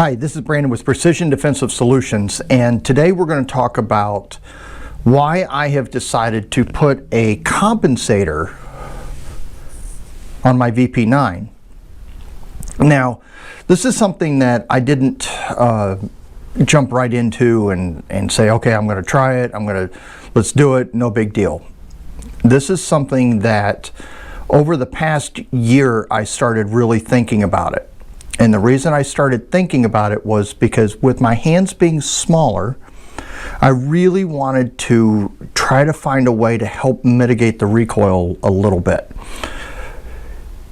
Hi, this is Brandon with Precision Defensive Solutions, and today we're going to talk about why I have decided to put a compensator on my VP9. Now, this is something that I didn't jump right into and say, okay, I'm going to try it, let's do it, no big deal. This is something that over the past year I started really thinking about it. And the reason I started thinking about it was because with my hands being smaller, I really wanted to try to find a way to help mitigate the recoil a little bit.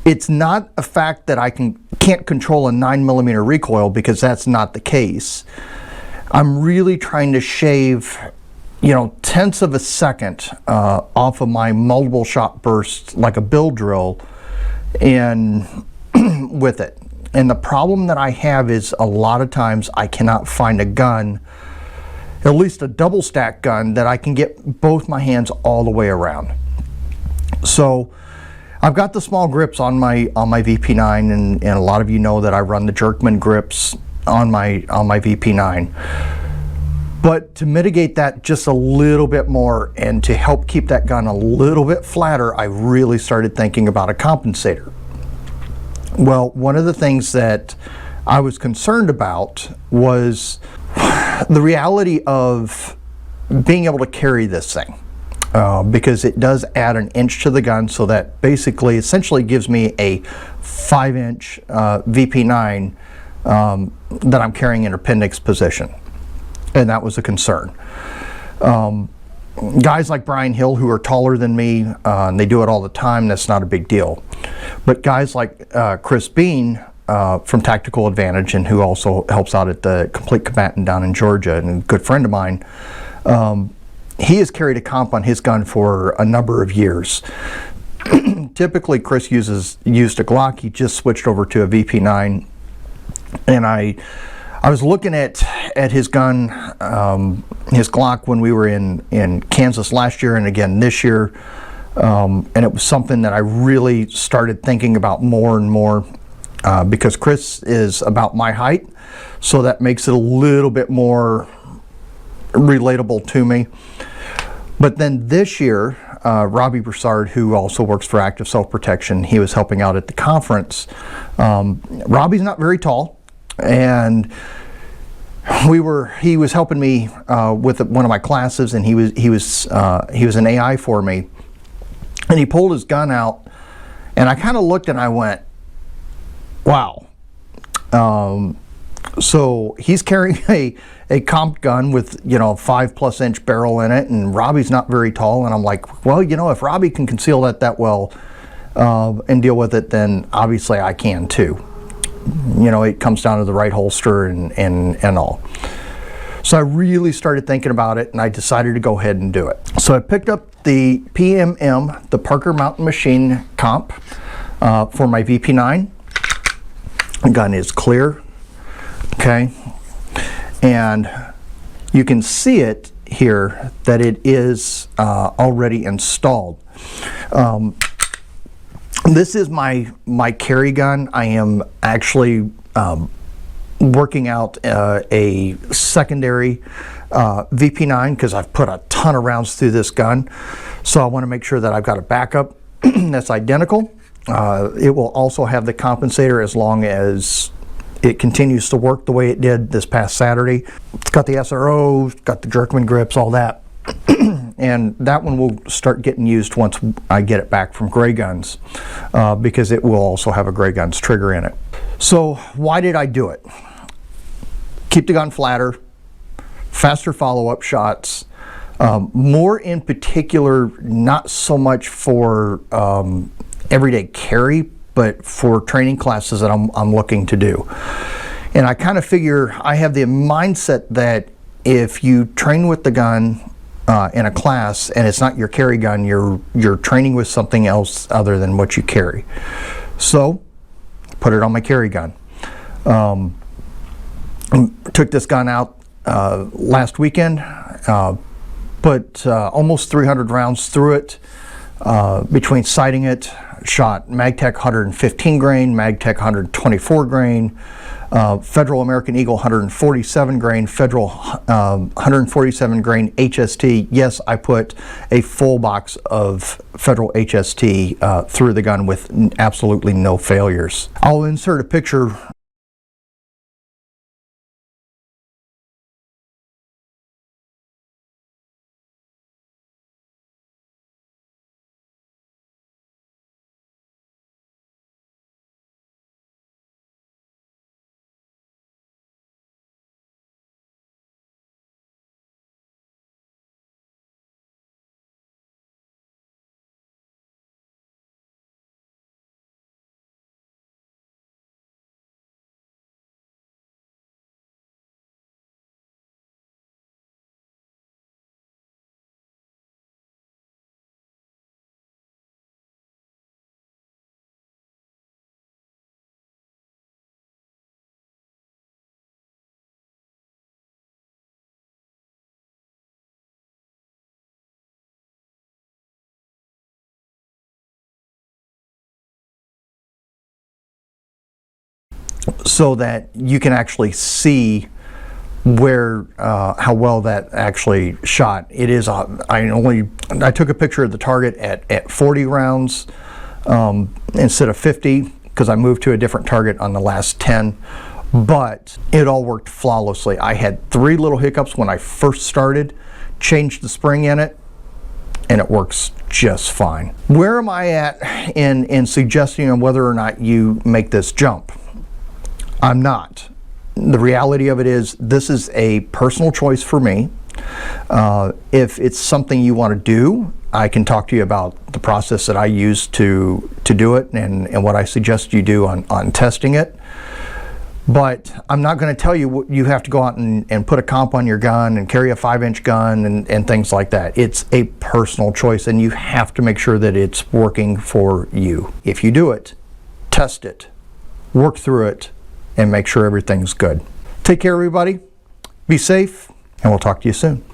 It's not a fact that I can't control a 9mm recoil, because that's not the case. I'm really trying to shave, tenths of a second off of my multiple shot burst like a bill drill and with it. And the problem that I have is a lot of times I cannot find a gun, at least a double stack gun, that I can get both my hands all the way around. So I've got the small grips on my VP9, and a lot of you know that I run the Jerkman grips on my VP9. But to mitigate that just a little bit more and to help keep that gun a little bit flatter, I really started thinking about a compensator. Well, one of the things that I was concerned about was the reality of being able to carry this thing, because it does add an inch to the gun, so that basically essentially gives me a 5-inch VP9 that I'm carrying in appendix position, and that was a concern. Guys like Brian Hill, who are taller than me, and they do it all the time, that's not a big deal. But guys like Chris Bean from Tactical Advantage, and who also helps out at the Complete Combatant down in Georgia, and a good friend of mine, he has carried a comp on his gun for a number of years. Typically, Chris used a Glock. He just switched over to a VP9, and I was looking at his gun, his Glock, when we were in Kansas last year and again this year, and it was something that I really started thinking about more and more, because Chris is about my height, so that makes it a little bit more relatable to me. But then this year, Robbie Broussard, who also works for Active Self-Protection, he was helping out at the conference. Robbie's not very tall, and he was helping me with one of my classes, and he was an AI for me, and he pulled his gun out, and I kind of looked and I went, wow. So he's carrying a comp gun with 5+ inch barrel in it, and Robbie's not very tall, and I'm like, well, if Robbie can conceal that well and deal with it, then obviously I can too. It comes down to the right holster and all. So I really started thinking about it, and I decided to go ahead and do it. So I picked up the PMM, the Parker Mountain Machine comp for my VP9. The gun is clear, okay? And you can see it here that it is already installed. This is my carry gun. I am actually working out a secondary VP9, because I've put a ton of rounds through this gun. So I want to make sure that I've got a backup that's identical. It will also have the compensator as long as it continues to work the way it did this past Saturday. It's got the SRO, got the Jerkman grips, all that. And that one will start getting used once I get it back from Gray Guns, because it will also have a Gray Guns trigger in it. So why did I do it? Keep the gun flatter, faster follow-up shots, more in particular, not so much for everyday carry, but for training classes that I'm looking to do. And I kind of figure, I have the mindset that if you train with the gun in a class and it's not your carry gun, you're training with something else other than what you carry. So put it on my carry gun. Took this gun out last weekend, put almost 300 rounds through it, between sighting it, shot MagTech 115 grain, MagTech 124 grain, Federal American Eagle 147 grain, Federal 147 grain HST. Yes, I put a full box of Federal HST through the gun with absolutely no failures. I'll insert a picture so that you can actually see where how well that actually shot. It is I took a picture of the target at 40 rounds instead of 50 because I moved to a different target on the last 10, but it all worked flawlessly. I had 3 little hiccups when I first started, changed the spring in it, and it works just fine. Where am I at in suggesting on whether or not you make this jump? I'm not. The reality of it is this is a personal choice for me. If it's something you want to do, I can talk to you about the process that I use to do it and what I suggest you do on testing it. But I'm not going to tell you you have to go out and put a comp on your gun and carry a 5-inch gun and things like that. It's a personal choice and you have to make sure that it's working for you. If you do it, test it, work through it, and make sure everything's good. Take care, everybody. Be safe, and we'll talk to you soon.